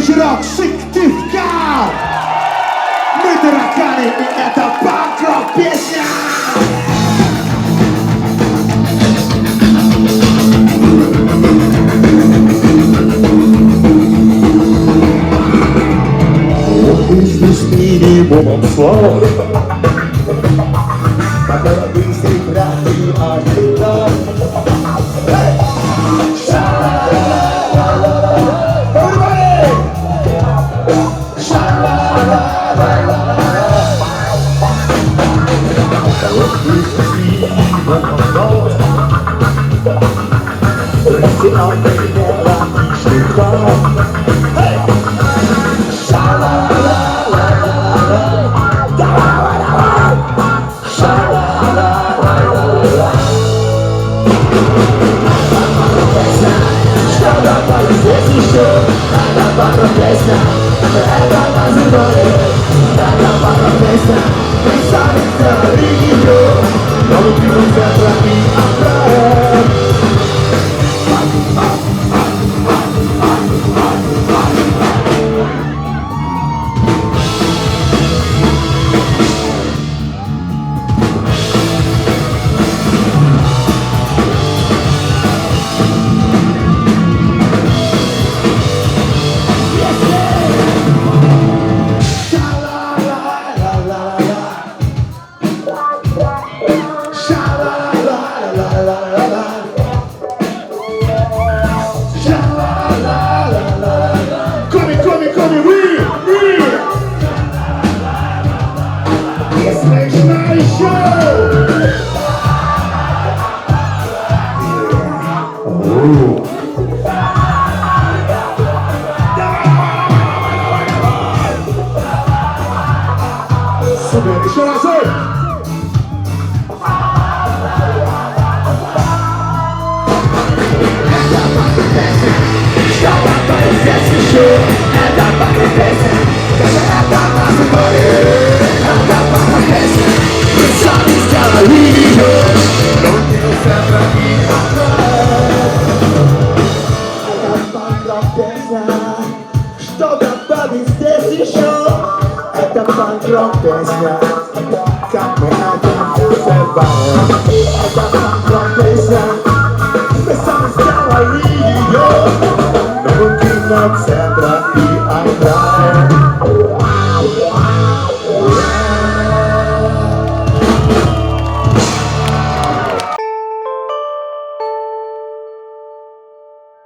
Energy Rock, Szyktivka! My тараканы, и это панк-рок песня! С минимумом слов, когда быстрый прятый ожидал. Короткий с минимумом слов, притянул меня логичный ход. Здесь еще одна пара песня, это называет одна пара песня. Представится ее, но выпьем завтра и отправим. Супер, еще разок! Что-то падает здесь еще. Это панк-рок песня, как мы это называем. Это панк-рок песня, мы сами сделали ее. Но кино